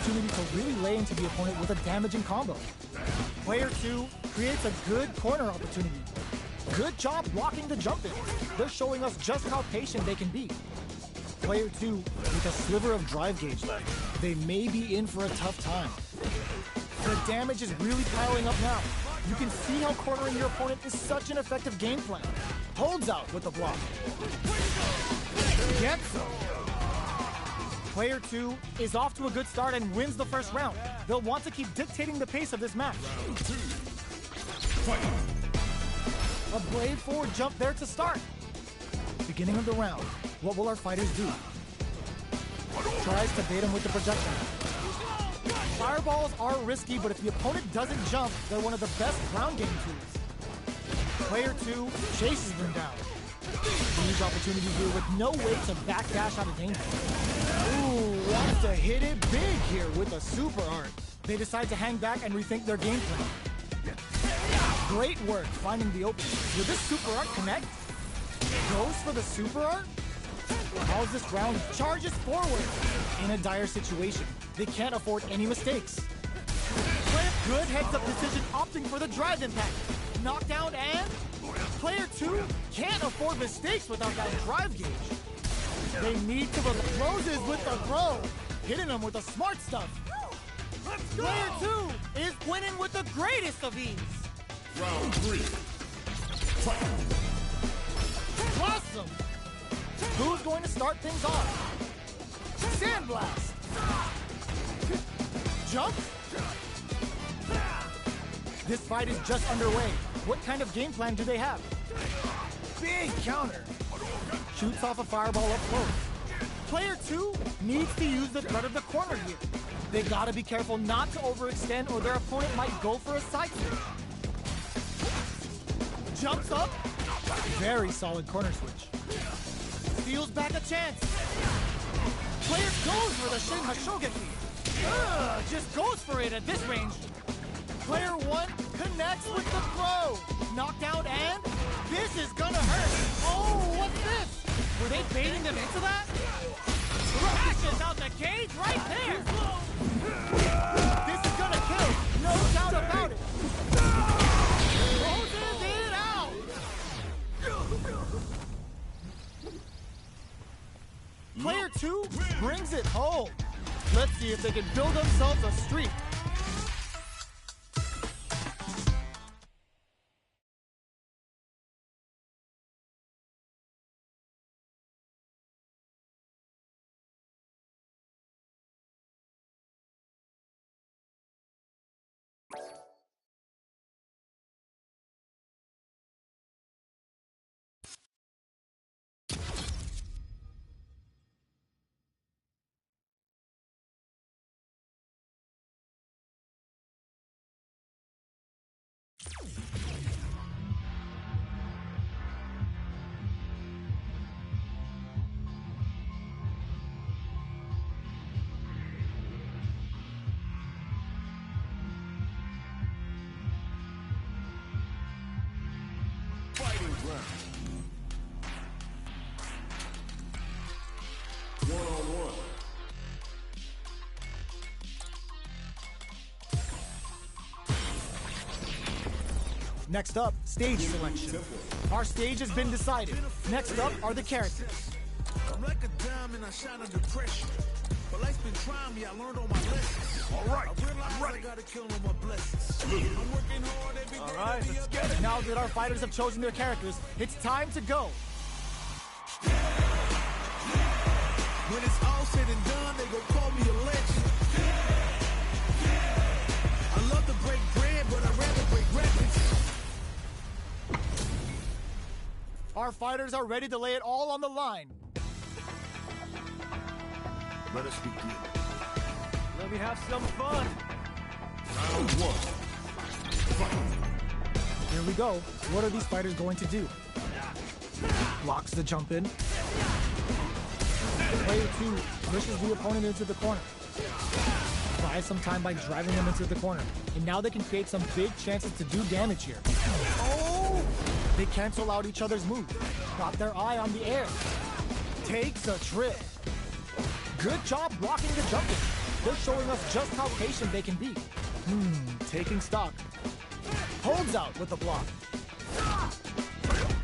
opportunity to really lay into the opponent with a damaging combo. Player 2 creates a good corner opportunity. Good job blocking the jump in. They're showing us just how patient they can be. Player 2 with a sliver of drive gauge left. They may be in for a tough time. The damage is really piling up now. You can see how cornering your opponent is such an effective game plan. Holds out with the block. Gets some. Player 2 is off to a good start and wins the first round. They'll want to keep dictating the pace of this match. Round 2. Fight. A blade forward jump there to start. Beginning of the round. What will our fighters do? Tries to bait him with the projection. Fireballs are risky, but if the opponent doesn't jump, they're one of the best ground game tools. Player 2 chases them down. Huge opportunity here with no way to backdash out of danger. Ooh, wants to hit it big here with a super art. They decide to hang back and rethink their game plan. Great work finding the opening. Will this super art connect? Goes for the super art? How's this round? Charges forward. In a dire situation, they can't afford any mistakes. Good heads-up decision opting for the drive impact. Knockdown and... Player 2 can't afford mistakes without that drive gauge. They need to closes with the throw. Hitting them with the smart stuff. Player 2 is winning with the greatest of ease. Round 3. Fight. Awesome. Who's going to start things off? Sandblast. Jump. This fight is just underway. What kind of game plan do they have? Big counter. Shoots off a fireball up close. Player 2 needs to use the threat of the corner here. They gotta be careful not to overextend or their opponent might go for a side switch. Jumps up. Very solid corner switch. Steals back a chance. Player goes for the Shin Hashogeki. Just goes for it at this range. Player 1 connects with the throw. Knockdown and this is gonna hurt. Oh, what's this? Were they baiting them into that? Crashes out the cage right there. This is gonna kill. No doubt about it. Closes it out. Player 2 brings it home. Let's see if they can build themselves a streak. Fighting round. 1-on-1. Next up, stage selection. Our stage has been decided. Next up are the characters. I'm like a diamond, I shine under pressure. But life's been trying me, I learned all my lessons. All right, I realize I gotta kill all my blessings. I'm working hard every day. All right, let's get it. Now that our fighters have chosen their characters, it's time to go. When it's all said and done, they gon' call me a legend. I love to break bread, but I'd rather break records. Our fighters are ready to lay it all on the line. Let us begin. Let me have some fun. Round 1. Fight. Here we go. What are these fighters going to do? Blocks the jump in. Player 2 pushes the opponent into the corner. Buys some time by driving them into the corner. And now they can create some big chances to do damage here. Oh! They cancel out each other's moves. Got their eye on the air. Takes a trip. Good job blocking the jump in. They're showing us just how patient they can be. Taking stock. Holds out with the block.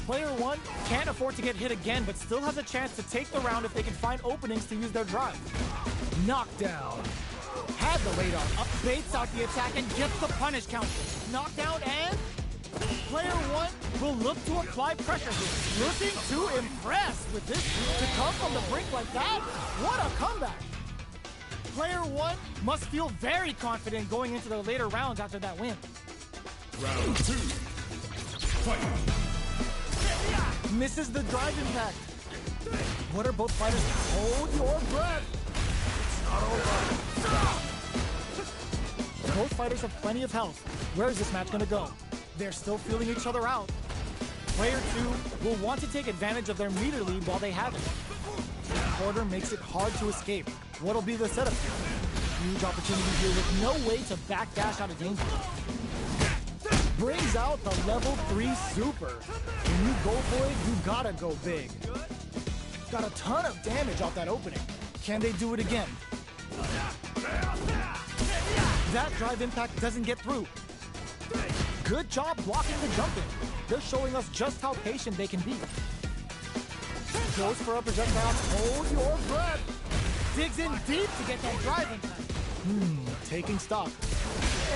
Player 1 can't afford to get hit again, but still has a chance to take the round if they can find openings to use their drive. Knockdown. Had the radar up, baits out the attack, and gets the punish count. Knockdown, and player 1 will look to apply pressure here. Looking to impress with this to come from the brink like that. What a comeback. Player 1 must feel very confident going into the later rounds after that win. Round 2. Fight. Misses the drive impact. What are both fighters? Hold your breath. It's not over. Both fighters have plenty of health. Where is this match going to go? They're still feeling each other out. Player 2 will want to take advantage of their meter lead while they have it. The quarter makes it hard to escape. What'll be the setup here? Huge opportunity here with no way to backdash out of danger. Brings out the level 3 super. When you go for it, you gotta go big. Got a ton of damage off that opening. Can they do it again? That drive impact doesn't get through. Good job blocking the jump in. They're showing us just how patient they can be. Goes for a projectile. Hold your breath. Digs in deep to get that drive impact. Taking stock.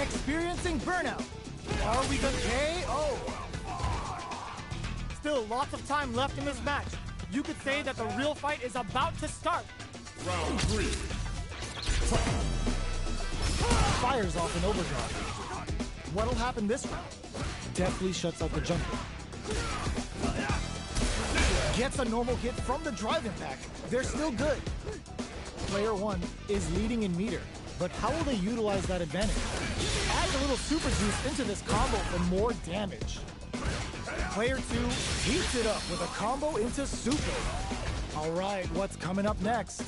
Experiencing burnout. Are we the KO? Still lots of time left in this match. You could say that the real fight is about to start. Round 3. Fires off an overdrive. What'll happen this round? Deftly shuts out the jumper. Gets a normal hit from the drive impact. They're still good. Player 1 is leading in meter, but how will they utilize that advantage? Adds a little super juice into this combo for more damage. Player 2 heats it up with a combo into super. All right, what's coming up next?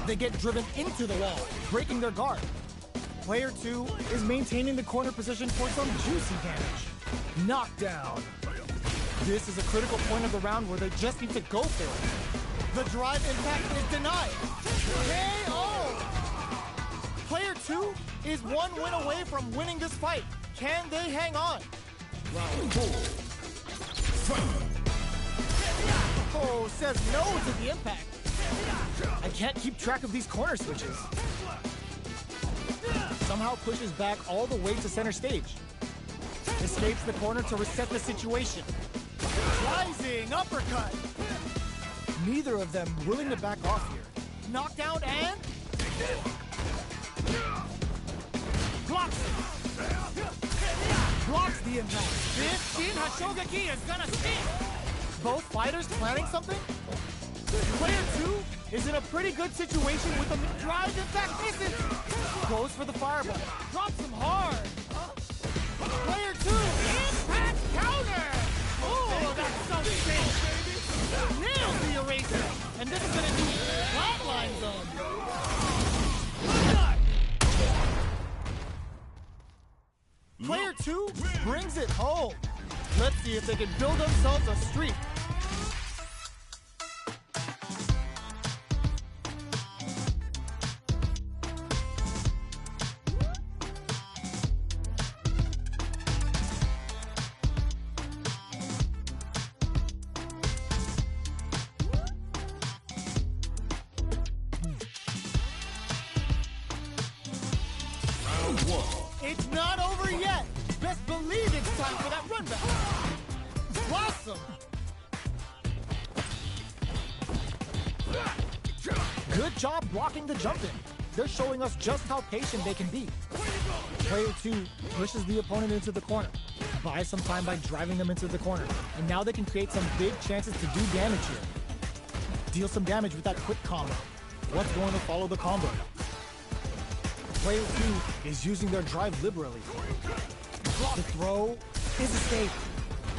They get driven into the wall, breaking their guard. Player 2 is maintaining the corner position for some juicy damage. Knockdown. This is a critical point of the round where they just need to go for it. The drive impact is denied. KO! Player 2 is one win away from winning this fight. Can they hang on? Round 4. Fight. Oh, says no to the impact. I can't keep track of these corner switches. Somehow pushes back all the way to center stage. Escapes the corner to reset the situation. Rising uppercut. Neither of them willing to back off here. Knockdown and blocks it. Blocks the impact. This Shin Hashogaki is gonna stick. Both fighters planning something? Player 2 is in a pretty good situation with the drive impact misses. Goes for the fireball. Drops him hard. Player 2, impact counter. Oh, that's so sick. Nails the eraser. And this is gonna do flatline zone. Player 2 brings it home. Let's see if they can build themselves a streak. Round 1. It's not over yet. Best believe it's time for that run back. Blossom. Good job blocking the jump in. They're showing us just how patient they can be. Player 2 pushes the opponent into the corner. Buys some time by driving them into the corner. And now they can create some big chances to do damage here. Deal some damage with that quick combo. What's going to follow the combo? Player 2 is using their drive liberally. The throw is escape.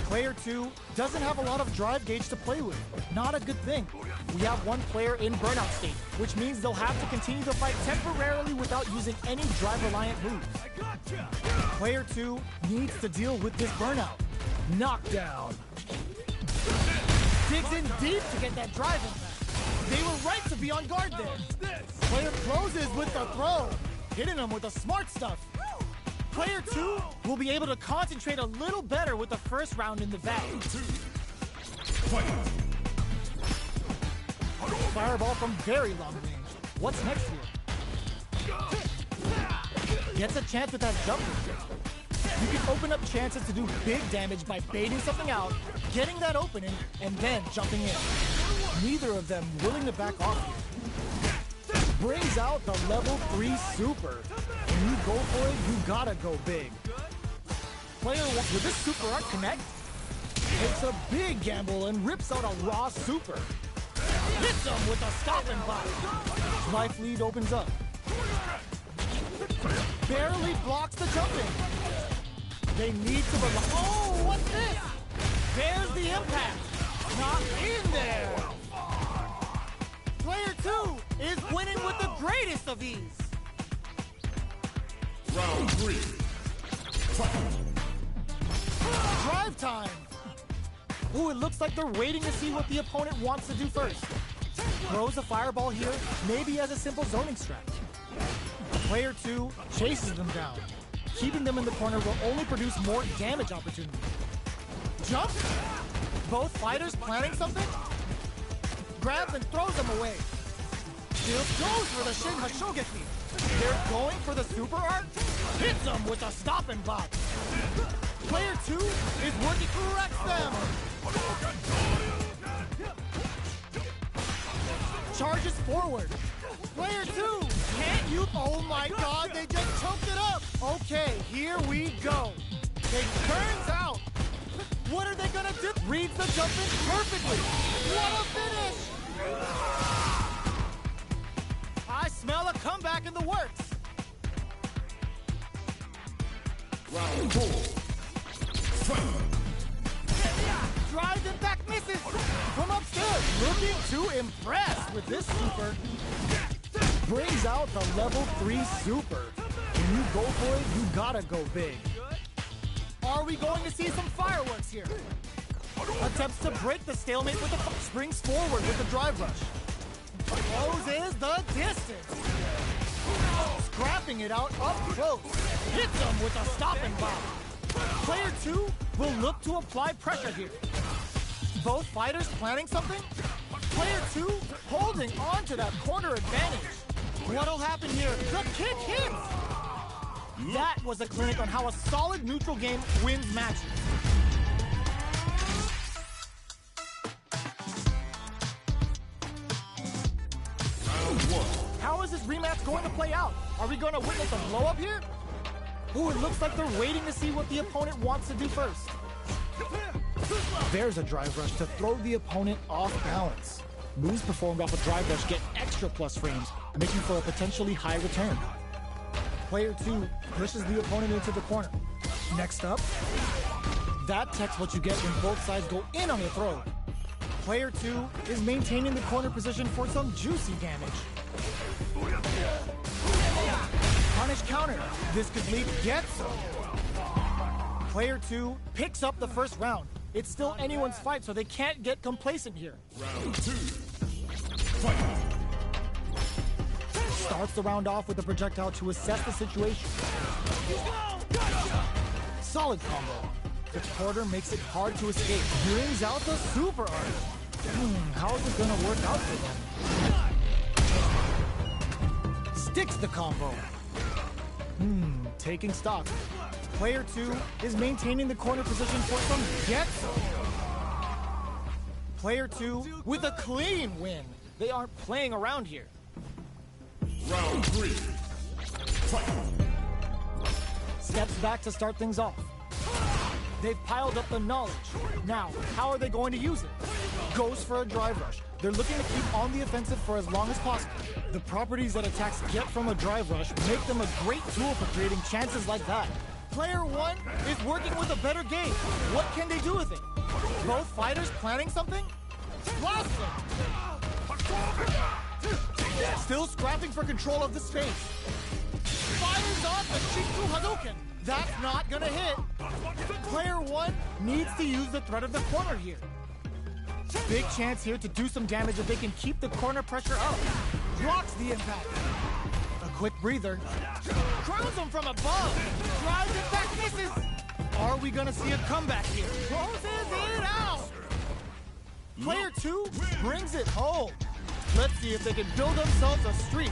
Player 2 doesn't have a lot of drive gauge to play with. Not a good thing. We have one player in burnout state, which means they'll have to continue the fight temporarily without using any drive-reliant moves. Player 2 needs to deal with this burnout. Knockdown. Digs in deep to get that drive impact. They were right to be on guard there. Player closes with the throw, hitting him with the smart stuff. Player 2 will be able to concentrate a little better with the first round in the bag. Fireball from very long range. What's next here? Gets a chance with that jumper. You can open up chances to do big damage by baiting something out, getting that opening, and then jumping in. Neither of them willing to back off here. Brings out the level 3 super. When you go for it, you gotta go big. Player 1, with this super art connect, takes a big gamble and rips out a raw super. Hits him with a stop and block. Life lead opens up. Barely blocks the jumping. They need to rely. Oh, what's this? There's the impact. Not in there. Player 2 is winning with the greatest of ease. Round 3. Fight. Drive time. Ooh, it looks like they're waiting to see what the opponent wants to do first. Throws a fireball here, maybe as a simple zoning strat. Player 2 chases them down. Keeping them in the corner will only produce more damage opportunities. Jump? Both fighters planning something? Grabs and throws them away. Still goes for the Shin Hashogeki. They're going for the super art? Hits them with a stop and block. Player 2 is working to wreck them. Charges forward. Player 2, can't you? Oh my god, they just choked it up. Okay, here we go. It turns out. What are they gonna do? Reads the jump in perfectly. What a finish. I smell a comeback in the works. Round 4. Fight. Drive impact misses from upstairs. Looking to impress with this super. Brings out the level 3 super. When you go for it, you gotta go big. Are we going to see some fireworks here? Attempts to break the stalemate with the springs forward with the drive rush. Closes the distance. Scrapping it out up close. Hits him with a stop and block. Player 2 will look to apply pressure here. Both fighters planning something? Player 2 holding on to that corner advantage. What'll happen here? The kick hits! That was a clinic on how a solid neutral game wins matches. Round 1. How is this rematch going to play out? Are we going to witness a blow-up here? Ooh, it looks like they're waiting to see what the opponent wants to do first. There's a drive rush to throw the opponent off balance. Moves performed off a drive rush get extra plus frames, making for a potentially high return. Player 2 pushes the opponent into the corner. Next up, that tech's what you get when both sides go in on the throw. Player 2 is maintaining the corner position for some juicy damage. Punish counter. This could lead gets him. Player 2 picks up the first round. It's still anyone's fight, so they can't get complacent here. Round 2. Fight. Starts the round off with a projectile to assess the situation. Solid combo. The quarter makes it hard to escape. Brings out the super art. How is it gonna work out for them? Sticks the combo. Taking stock. Player 2 is maintaining the corner position for some gets. Player 2 with a clean win. They aren't playing around here. Round 3. Fight. Steps back to start things off. They've piled up the knowledge. Now, how are they going to use it? Goes for a drive rush. They're looking to keep on the offensive for as long as possible. The properties that attacks get from a drive rush make them a great tool for creating chances like that. Player 1 is working with a better game. What can they do with it? Both fighters planning something? Blast them! Still scrapping for control of the space. Fires off the Shinku Hadouken. That's not gonna hit. Player 1 needs to use the threat of the corner here. Big chance here to do some damage if they can keep the corner pressure up. Blocks the impact. A quick breather. Crowns him from above. Drives impact, misses. Are we gonna see a comeback here? Closes it out. Player 2 brings it home. Let's see if they can build themselves a streak.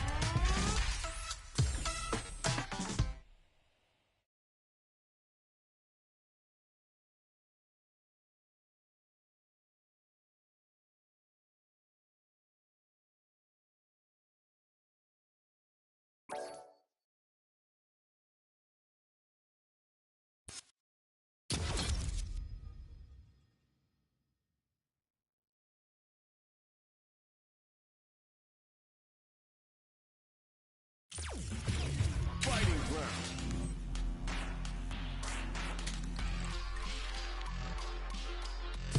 Fighting round.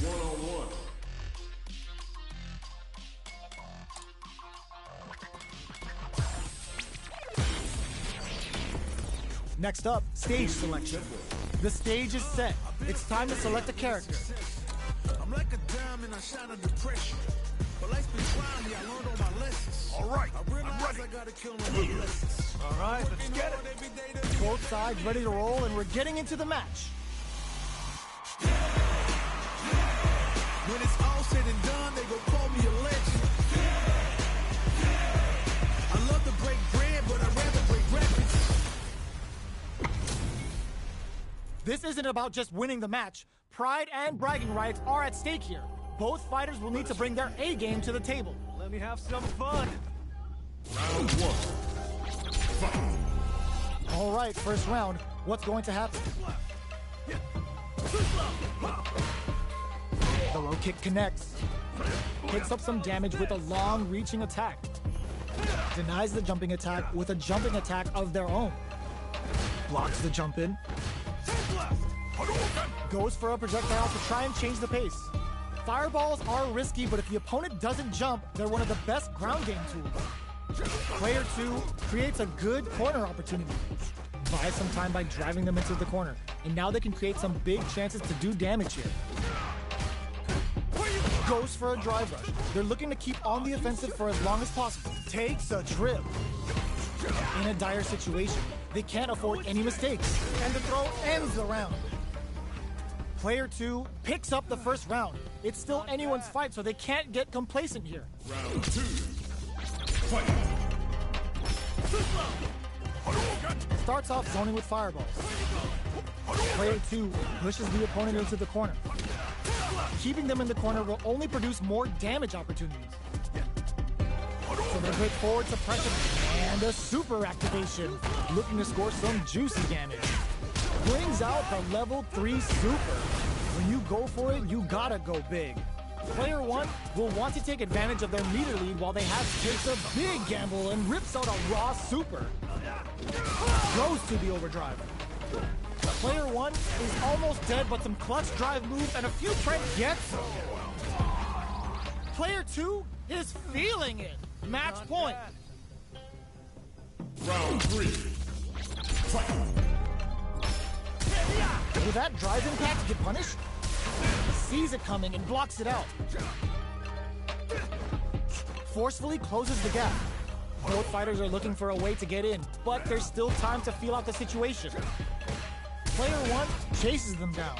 One-on-one. Next up, stage selection. The stage is set. It's time to select a character. I'm like a diamond, I shine under pressure. But life's been trying me, I learned all my lessons. All right, I realize I gotta kill all my blessings. All right, let's get it. Every day to Both sides ready to roll, and we're getting into the match. when it's all said and done, they gon' call me a legend. I love to break bread, but I'd rather break records. This isn't about just winning the match. Pride and bragging rights are at stake here. Both fighters will need to bring their A game to the table. Let me have some fun. Round one. Fight. All right, first round. What's going to happen? The low kick connects. Picks up some damage with a long reaching attack. Denies the jumping attack with a jumping attack of their own. Blocks the jump in. Goes for a projectile to try and change the pace. Fireballs are risky, but if the opponent doesn't jump, they're one of the best ground game tools. Player 2 creates a good corner opportunity. Buys some time by driving them into the corner, and now they can create some big chances to do damage here. Goes for a drive rush. They're looking to keep on the offensive for as long as possible. Takes a trip. In a dire situation, they can't afford any mistakes, and the throw ends the round. Player 2 picks up the first round. It's still anyone's fight, so they can't get complacent here. Round two. Fight. Starts off zoning with fireballs. Player 2 pushes the opponent into the corner. Keeping them in the corner will only produce more damage opportunities. So they break forward suppression and a super activation, looking to score some juicy damage. Brings out the level 3 super. When you go for it, you gotta go big. Player 1 will want to take advantage of their meter lead while they takes a big gamble and rips out a raw super. Goes to the overdrive. Player 1 is almost dead, but some clutch drive move and a few Trent gets him. Player 2 is feeling it. Match point. Round three. Fight. Will that drive impact get punished? Sees it coming and blocks it out. Forcefully closes the gap. Both fighters are looking for a way to get in, but there's still time to feel out the situation. Player 1 chases them down.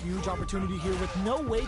Huge opportunity here with no way to